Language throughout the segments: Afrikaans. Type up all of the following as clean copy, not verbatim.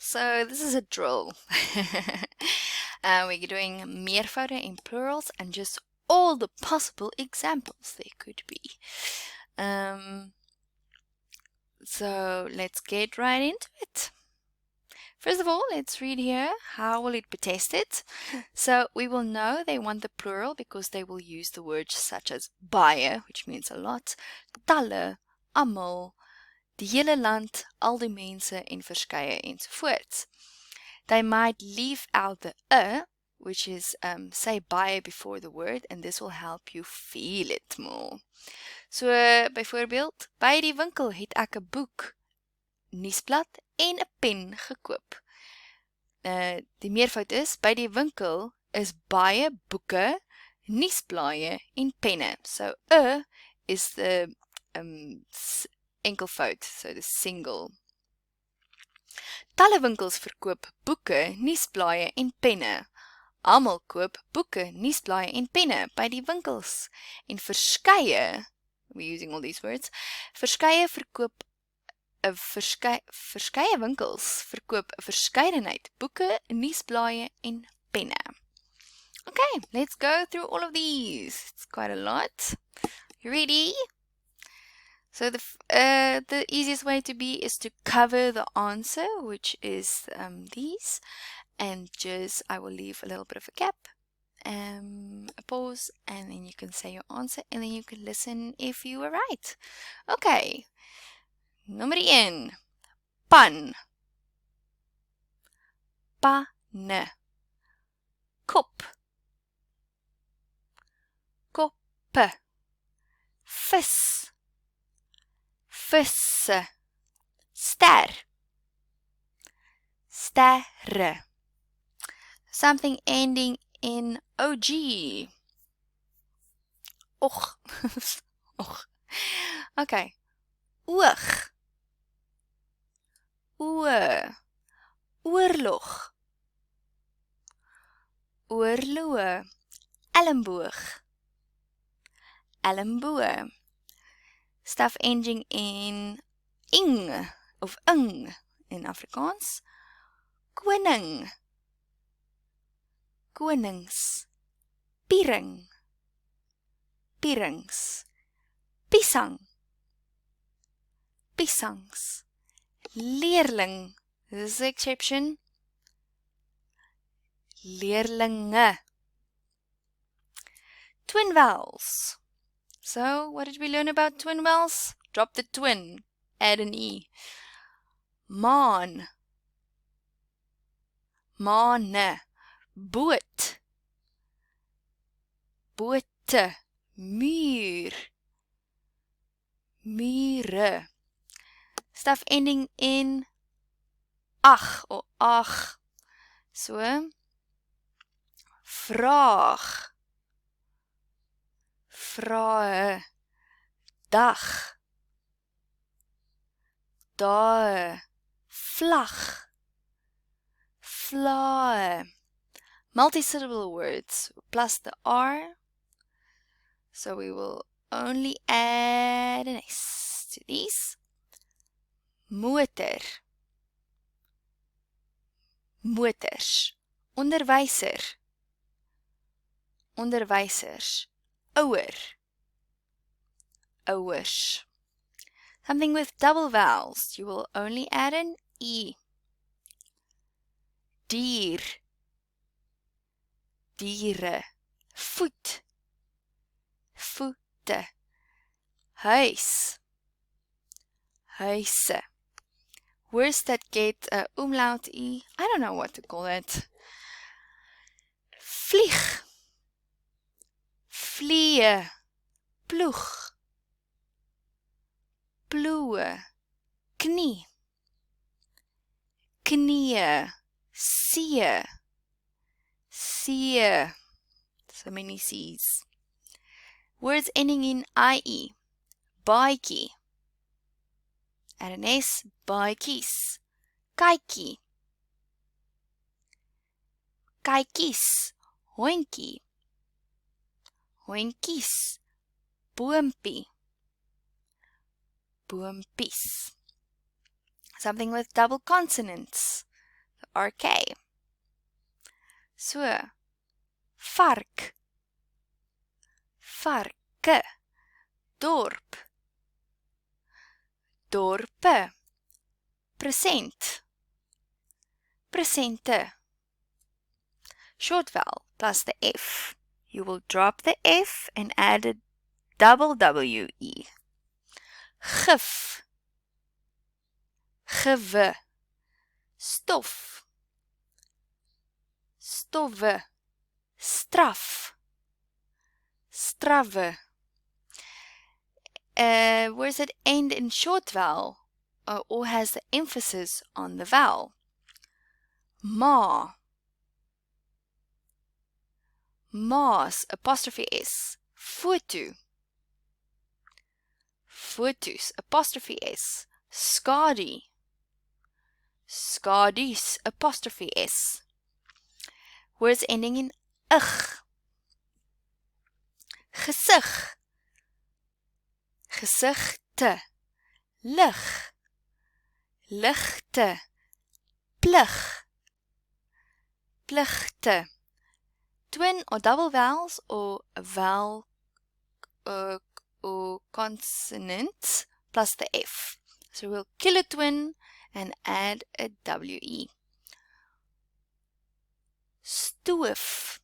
So this is a drill. We're doing meervoude in plurals and just all the possible examples there could be. So let's get right into it. First of all, let's read here. How will it be tested? So we will know they want the plural because they will use the words such as baie, which means a lot, talle, almal, die hele land, al die mense en verskeie ensovoorts. They might leave out the which is say baie before the word, and this will help you feel it more. So byvoorbeeld, by die winkel het ek 'n boek, nuusblad en 'n pen gekoop. Die meervoud is, by die winkel is baie boeke, nuusblaaie en penne. So is the enkelvoud, so the single. Talle winkels verkoop boeke, nuusblaaie en penne. Almal koop boeke, nuusblaaie en penne by die winkels. En verskeie, we're using all these words, verskeie winkels verkoop 'n verskeidenheid boeke, nuusblaaie en penne. Okay, let's go through all of these. It's quite a lot. You ready? So the easiest way to be is to cover the answer, which is these, and just I will leave a little bit of a gap, a pause, and then you can say your answer, and then you can listen if you were right. Okay, nummer 1, pan, panne, kop, koppe, vis, visse, ster, sterre. Something ending in OG. Och. Och. Okay. Oog. Oë. Oorlog. Oorloë. Elmboog. Elmboë. Stuff ending in ing of ing in Afrikaans. Koning. Konings. Piering. Pierings. Pisang. Piesangs. Leerling. This is the exception. Leerlinge. Twin vowels. So, what did we learn about twin vowels? Drop the twin. Add an E. Maan. Maane. Boot. Bote. Muur. Mure. Stuff ending in ag or ag. So, vraag. Vrae. Dag. Dae. Vlag. Vlae. Multisyllable words plus the R. So we will only add an S to these. Motor. Motors. Onderwyser. Onderwysers. Ouer. Ouers. Something with double vowels. You will only add an E. Dier. Diere. Voet. Voete. Huis. Huise. Words that get a umlaut E. I don't know what to call it. Vlieg. Vliee. Ploeg. Ploe. Knie. Knieë. See. See. So many C's. Words ending in IE. Baadjie. Add an S. Baadjies. Kykie. Kykies. Hondjie. Hondjies. Boompie. Boompies. Something with double consonants. RK. So, vark, varke, dorp, dorpe, present, presente. Short vowel plus the F. You will drop the F and add a double W-E. Gif, gewe, stof, stowwe, straf, strawwe. Words that end in short vowel or has the emphasis on the vowel. Ma, maas, apostrophe S. Foto, foto's, apostrophe S. Skadi, skadies, apostrophe S. Words ending in ig. Gesig, gesigte, lig, ligte, plig, pligte. Twin or double vowels or a vowel or consonant plus the F. So we'll kill a twin and add a WE. Stoof,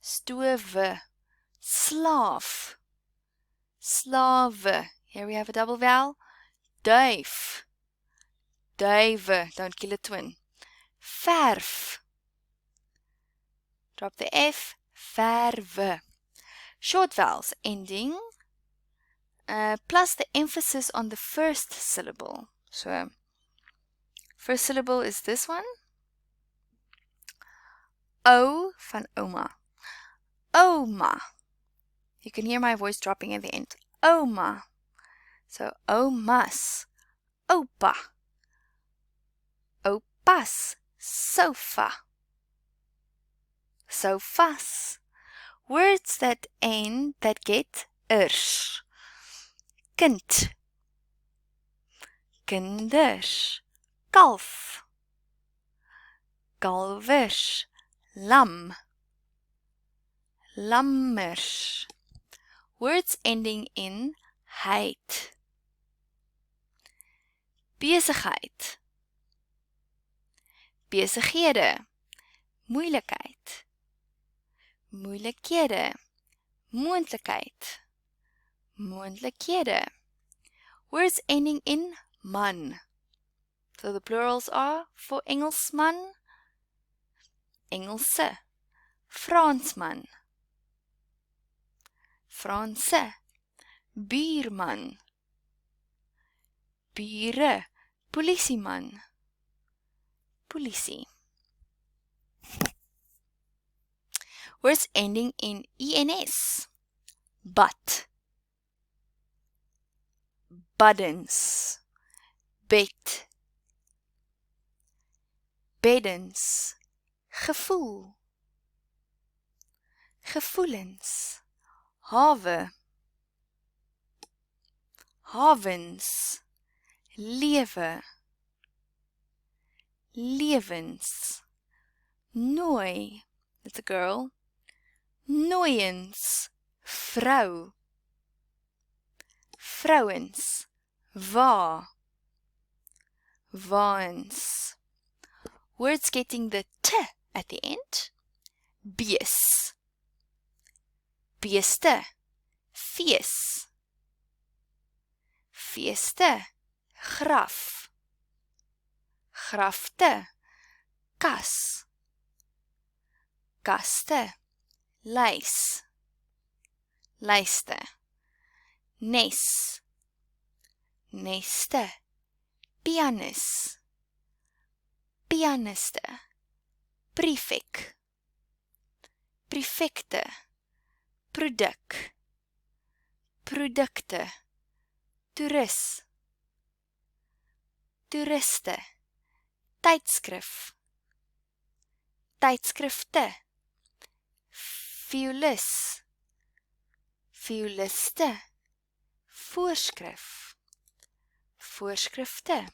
stove, slaaf, slave. Here we have a double vowel. Duif, duive, don't kill a twin. Verf, drop the F, verve. Short vowels ending plus the emphasis on the first syllable. So, first syllable is this one. O van oma. Oma. You can hear my voice dropping at the end. Oma. So, omas. Opa. Opas. Sofa. Sofas. Words that end, that get ers. Kind, kinders, kalf, kalvers, lam, lammers. Words ending in heid. Besigheid, besighede, moeilikheid, moeilikhede, moontlikheid, moontlikhede. Words ending in man. So the plurals are for Engelsman, Engelse, Fransman, Franse, buurman, bure, polisieman, polisie. Words ending in ENS. But, buddens, bed, beddens, gevoel, gevoelens, hawe, havens, lewe, lewens, nooi, that's a girl, nooiens, vrou, vrouwens, wa, waans. Words getting the t at the end. Bees, beeste, fees, feeste, graf, grafte, kas, kaste, lys, lyste, nes, neste, pianis, pianiste, prefek, prefekte, produk, produkte, toerist, toeriste, tydskrif, tydskrifte, violis, violiste, voorskrif, voorskrifte.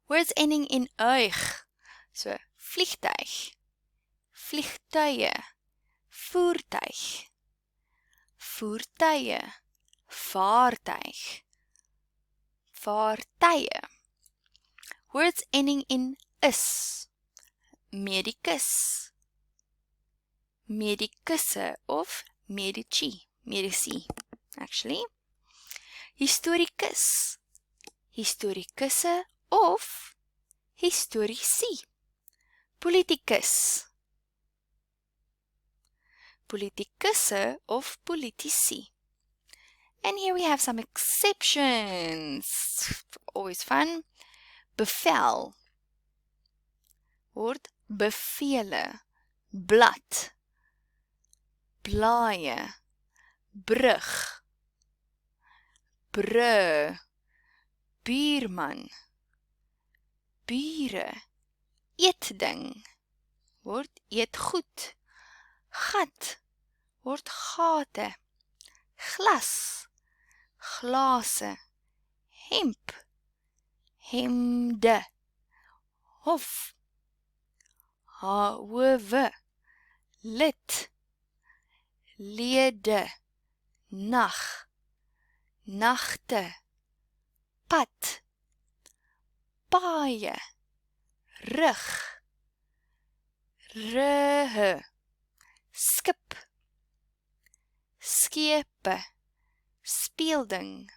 Words ending in uig. So, vliegtuig, vliegtuie, voertuig, voertuie, vaartuig, vaartuie. Words ending in is. Medicus, medicusse of medici, actually. Historicus, historicusse of historici. Politicus, politicusse of politici. And here we have some exceptions. Always fun. Bevel word bevele, blad, blaaie, brug, bru, buurman, bure, eetding word eetgoed, gat word gate, glas, glase, hemp, hemde, hof, howe, lid, lede, nag, nagte, pad, paaie, rug, ruhe, skip, skepe, speelding,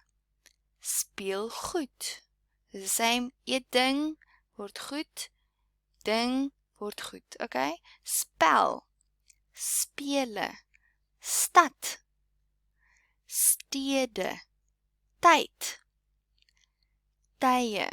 speelgoed. Dis the same, eetding word goed, ding word goed, okay? Spel, spele, stad, stede, tyd, tye,